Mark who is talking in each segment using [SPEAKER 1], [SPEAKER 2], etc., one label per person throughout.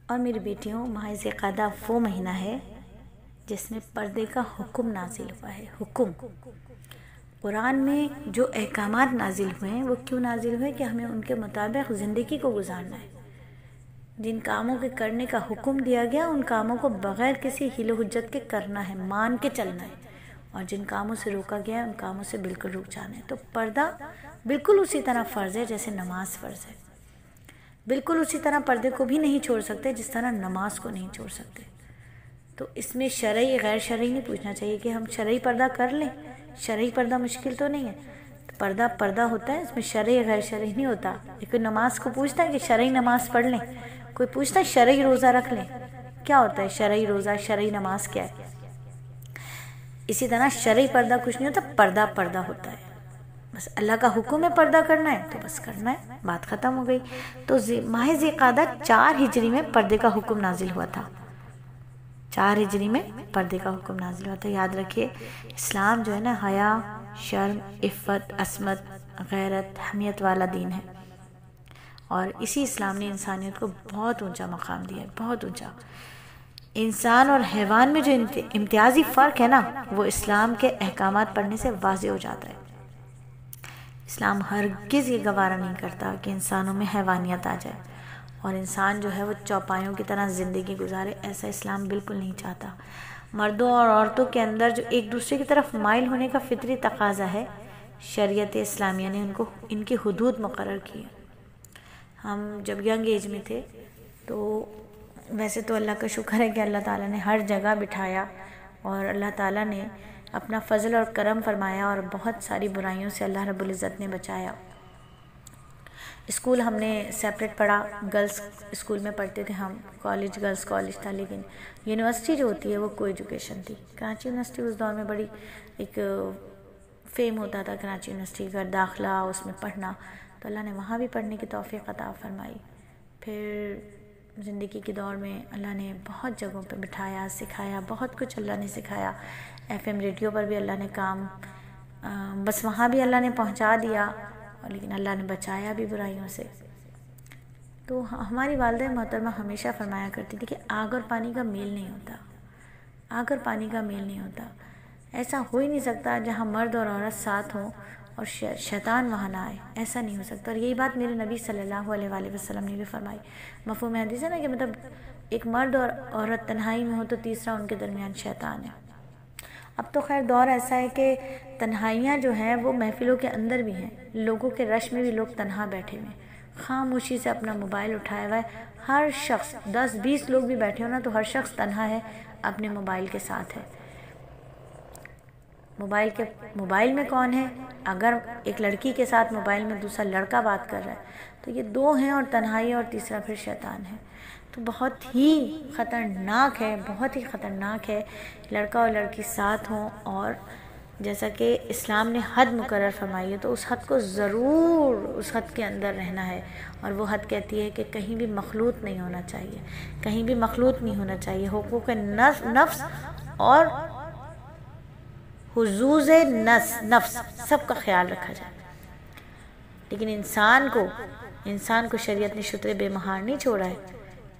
[SPEAKER 1] اور میری بیٹیوں، ماہ ذوالقعدہ وہ مہینہ ہے جس میں پردے کا حکم نازل ہوا ہے۔ حکم، قرآن میں جو احکامات نازل ہوئے ہیں وہ کیوں نازل ہوئے؟ کہ ہمیں ان کے مطابق زندگی کو گزارنا ہے۔ جن کاموں کے کرنے کا حکم دیا گیا ان کاموں کو بغیر کسی حیل و حجت کے کرنا ہے، مان کے چلنا ہے، اور جن کاموں سے روکا گیا ہے ان کاموں سے بالکل رک جانا ہے۔ تو پردہ بالکل اسی طرح فرض ہے جیسے نماز فرض ہے۔ بالکل اسی طرح پردے کو بھی نہیں چھوڑ سکتے جس طرح نماز کو نہیں چھوڑ سکتے۔ تو اس میں شرعی غیر شرعی نہیں پوچھنا چاہیے کہ ہم شرعی پردہ کر لیں، شرعی پردہ مشکل تو نہیں ہے۔ تو پردہ پردہ ہوتا ہے، اس میں شرعی غیر شرعی نہیں ہوتا۔ کوئی نماز کو پوچھتا ہے کہ شرعی نماز پڑھ لیں، کوئی پوچھتا ہے شرعی روزہ رکھ لیں، کیا ہوتا ہے شرعی روزہ، شرعی نماز کیا ہے؟ اسی طرح شرعی پردہ کچھ نہیں ہوتا، پردہ پردہ ہوتا ہے۔ بس اللہ کا حکم ہے پردہ کرنا ہے تو بس کرنا ہے، بات ختم ہو گئی۔ تو ماہ ذوالقعدہ 4 ہجری میں پردے کا حکم نازل ہوا تھا۔ 4 ہجری میں پردے کا حکم نازل ہوا تھا۔ یاد رکھیے اسلام جو ہے نا حیا، شرم، عفت، عصمت، غیرت، حمیت والا دین ہے، اور اسی اسلام نے انسانیت کو بہت اونچا مقام دیا ہے، بہت اونچا۔ انسان اور حیوان میں جو امتیازی فرق ہے نا وہ اسلام کے احکامات پڑھنے سے واضح ہو جاتا ہے۔ اسلام ہرگز یہ گوارا نہیں کرتا کہ انسانوں میں حیوانیت آ جائے اور انسان جو ہے وہ چوپایوں کی طرح زندگی گزارے، ایسا اسلام بالکل نہیں چاہتا۔ مردوں اور عورتوں کے اندر جو ایک دوسرے کی طرف مائل ہونے کا فطری تقاضا ہے، شریعت اسلامیہ نے ان کی حدود مقرر کی ہے۔ ہم جب ینگ ایج میں تھے تو ویسے تو اللہ کا شکر ہے کہ اللہ تعالیٰ نے ہر جگہ بٹھایا، اور اللہ تعالیٰ نے اپنا فضل اور کرم فرمایا، اور بہت ساری برائیوں سے اللہ رب العزت نے بچایا۔ اسکول ہم نے سیپریٹ پڑھا، گرلز اسکول میں پڑھتے تھے ہم، کالج گرلز کالج تھا، لیکن یونیورسٹی جو ہوتی ہے وہ کو ایجوکیشن تھی۔ کراچی یونیورسٹی اس دور میں بڑی ایک فیم ہوتا تھا، کراچی یونیورسٹی کا داخلہ، اس میں پڑھنا، تو اللہ نے وہاں بھی پڑھنے کی توفیق عطا فرمائی۔ پھر زندگی کے دور میں اللہ نے بہت جگہوں پہ بٹھایا، سکھایا، بہت کچھ اللہ نے سکھایا۔ FM ریڈیو پر بھی اللہ نے کام، بس وہاں بھی اللہ نے پہنچا دیا، لیکن اللہ نے بچایا بھی برائیوں سے۔ تو ہماری والدہ محترمہ ہمیشہ فرمایا کرتی تھی کہ آگ اور پانی کا میل نہیں ہوتا، آگ اور پانی کا میل نہیں ہوتا۔ ایسا ہو ہی نہیں سکتا جہاں مرد اور عورت ساتھ ہوں اور شیطان وہاں نہ آئے، ایسا نہیں ہو سکتا۔ اور یہی بات میرے نبی صلی اللہ علیہ وآلہ وسلم نے بھی فرمائی۔ مفہوم حدیث ہے نا کہ مطلب ایک مرد اور عورت تنہائی میں ہو تو تیسرا ان کے درمیان شیطان ہے۔ اب تو خیر دور ایسا ہے کہ تنہائیاں جو ہیں وہ محفلوں کے اندر بھی ہیں، لوگوں کے رش میں بھی لوگ تنہا بیٹھے ہوئے ہیں، خاموشی سے اپنا موبائل اٹھایا ہوا ہے۔ ہر شخص 10-20 لوگ بھی بیٹھے ہو نا تو ہر شخص تنہا ہے، اپنے موبائل کے ساتھ ہے۔ موبائل میں کون ہے؟ اگر ایک لڑکی کے ساتھ موبائل میں دوسرا لڑکا بات کر رہا ہے تو یہ 2 ہیں، اور تنہائی اور تیسرا پھر شیطان ہے۔ تو بہت ہی خطرناک ہے، بہت ہی خطرناک ہے لڑکا اور لڑکی ساتھ ہوں، اور جیسا کہ اسلام نے حد مقرر فرمائی ہے تو اس حد کو ضرور اس حد کے اندر رہنا ہے، اور وہ حد کہتی ہے کہ کہیں بھی مخلوط نہیں ہونا چاہیے، کہیں بھی مخلوط نہیں ہونا چاہیے۔ حقوق نفس اور حظوظ نفس سب کا خیال رکھا جائے، لیکن انسان کو شریعت نے شتر بے مہار نہیں چھوڑا ہے۔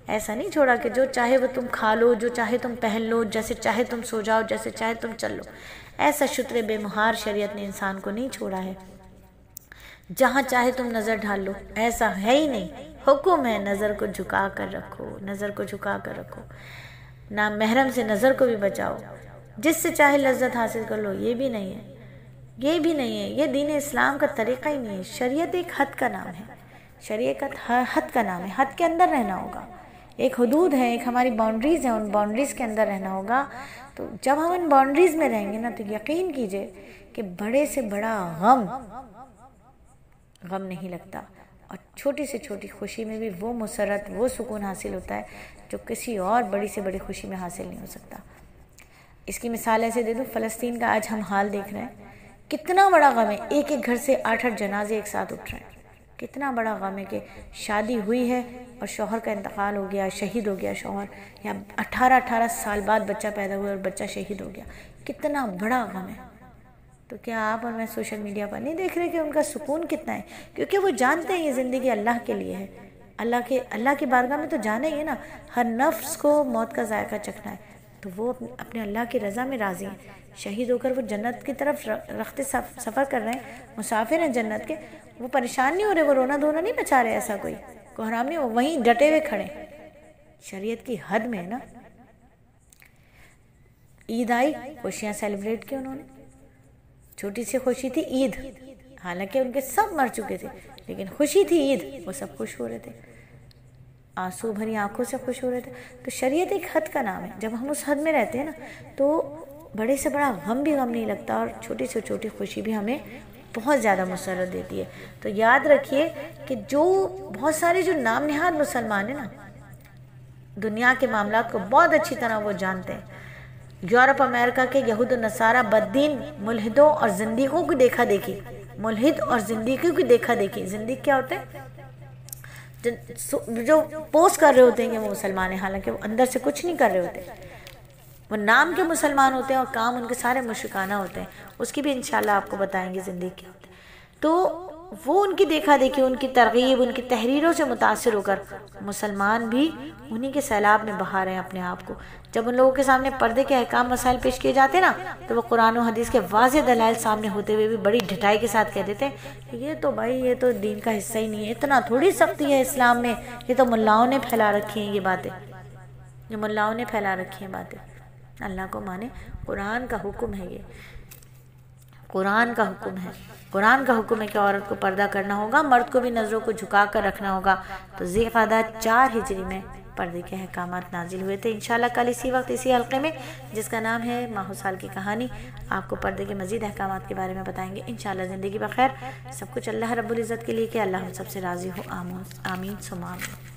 [SPEAKER 1] ایسا نہیں چھوڑا کہ جو چاہے وہ تم کھا لو، جو چاہے تم پہن لو، جیسے چاہے تم سو جاؤ، جیسے چاہے تم چل لو۔ ایسا شتر بے مہار شریعت نے انسان کو نہیں چھوڑا ہے۔ جہاں چاہے تم نظر ڈھال لو، ایسا ہے ہی نہیں۔ حکم ہے نظر کو جھکا کر رکھو، نظر کو جھکا کر رکھو، نامحرم سے نظر کو بھی بچاؤ، جس سے چاہے لذت حاصل کر لو، یہ بھی نہیں ہے، یہ بھی نہیں ہے۔ یہ دین اسلام کا طریقہ ہی نہیں ہے۔ شریعت ایک حد کا نام ہے، شریعت حد کا نام ہے، حد کے اندر رہنا ہوگا۔ ایک حدود ہے، ایک ہماری باؤنڈریز ہیں، ان باؤنڈریز کے اندر رہنا ہوگا۔ تو جب ہم ان باؤنڈریز میں رہیں گے نا تو یقین کیجئے کہ بڑے سے بڑا غم نہیں لگتا، اور چھوٹی سے چھوٹی خوشی میں بھی وہ مسرت، وہ سکون حاصل ہوتا ہے جو کسی اور بڑی سے بڑی خوشی میں حاصل نہیں ہو سکتا۔ اس کی مثال ایسے دے دوں، فلسطین کا آج ہم حال دیکھ رہے ہیں، کتنا بڑا غم ہے، ایک ایک گھر سے 8-8 جنازے ایک ساتھ اٹھ رہے ہیں۔ کتنا بڑا غم ہے کہ شادی ہوئی ہے اور شوہر کا انتقال ہو گیا، شہید ہو گیا شوہر، یا 18 سال بعد بچہ پیدا ہوا اور بچہ شہید ہو گیا، کتنا بڑا غم ہے۔ تو کیا آپ اور میں سوشل میڈیا پر نہیں دیکھ رہے کہ ان کا سکون کتنا ہے؟ کیونکہ وہ جانتے ہیں یہ زندگی اللہ کے لیے ہے، اللہ کی بارگاہ میں تو جانا ہی ہے نا، ہر نفس کو موت کا ذائقہ چکھنا ہے، تو وہ اپنے اللہ کی رضا میں راضی ہیں، شہید ہو کر وہ جنت کی طرف رخت سفر کر رہے ہیں، مسافر ہیں جنت کے، وہ پریشان نہیں ہو رہے، وہ رونا دھونا نہیں مچا رہے، ایسا کوئی کوحرام نہیں، وہ وہیں ڈٹے ہوئے کھڑے، شریعت کی حد میں ہے نا۔ عید آئی، خوشیاں سیلیبریٹ کی انہوں نے، چھوٹی سی خوشی تھی عید، حالانکہ ان کے سب مر چکے تھے، لیکن خوشی تھی عید، وہ سب خوش ہو رہے تھے، آنسو بھری آنکھوں سے خوش ہو رہے تھے۔ تو شریعت ایک حد کا نام ہے، جب ہم اس حد میں رہتے ہیں نا تو بڑے سے بڑا غم بھی غم نہیں لگتا، اور چھوٹی سے چھوٹی خوشی بھی ہمیں بہت زیادہ مسرت دیتی ہے۔ تو یاد رکھیے کہ جو بہت سارے جو نام نہاد مسلمان ہیں نا، دنیا کے معاملات کو بہت اچھی طرح وہ جانتے ہیں، یورپ امریکہ کے یہود و نصارہ بددین ملحدوں اور زندیقوں کی دیکھا دیکھی، ملحد اور زندیقوں کی دیکھا دیکھی، زندیق کیا ہوتے ہیں؟ جو پوسٹ کر رہے ہوتے ہیں کہ وہ مسلمان ہیں، حالانکہ وہ اندر سے کچھ نہیں کر رہے ہوتے، وہ نام کے مسلمان ہوتے ہیں اور کام ان کے سارے مشرکانہ ہوتے ہیں، اس کی بھی انشاءاللہ آپ کو بتائیں گے زندگی کیا ہوتے ہیں۔ تو وہ ان کی دیکھا دیکھی، ان کی ترغیب، ان کی تحریروں سے متاثر ہو کر مسلمان بھی انہی کے سیلاب میں بہا رہے ہیں اپنے آپ کو۔ جب ان لوگوں کے سامنے پردے کے احکام مسائل پیش کیے جاتے نا، تو وہ قرآن و حدیث کے واضح دلائل سامنے ہوتے ہوئے بھی بڑی ڈھٹائی کے ساتھ کہہ دیتے ہیں کہ یہ تو بھائی یہ تو دین کا حصہ ہی نہیں ہے، اتنا تھوڑی سختی ہے اسلام میں، یہ تو ملاؤں نے پھیلا رکھی ہیں یہ باتیں، یہ ملاؤں نے پھیلا رکھی ہیں باتیں۔ اللہ کو مانے، قرآن کا حکم ہے، یہ قرآن کا حکم ہے، قرآن کا حکم ہے کہ عورت کو پردہ کرنا ہوگا، مرد کو بھی نظروں کو جھکا کر رکھنا ہوگا۔ تو ذی القعدہ 4 ہجری میں پردے کے احکامات نازل ہوئے تھے۔ انشاءاللہ کل اسی وقت اسی حلقے میں، جس کا نام ہے ماہ و سال کی کہانی، آپ کو پردے کے مزید احکامات کے بارے میں بتائیں گے انشاءاللہ۔ زندگی بخیر، سب کچھ اللہ رب العزت کے لیے کہ اللہ ہم سب سے راضی ہو، آمین ثم آمین۔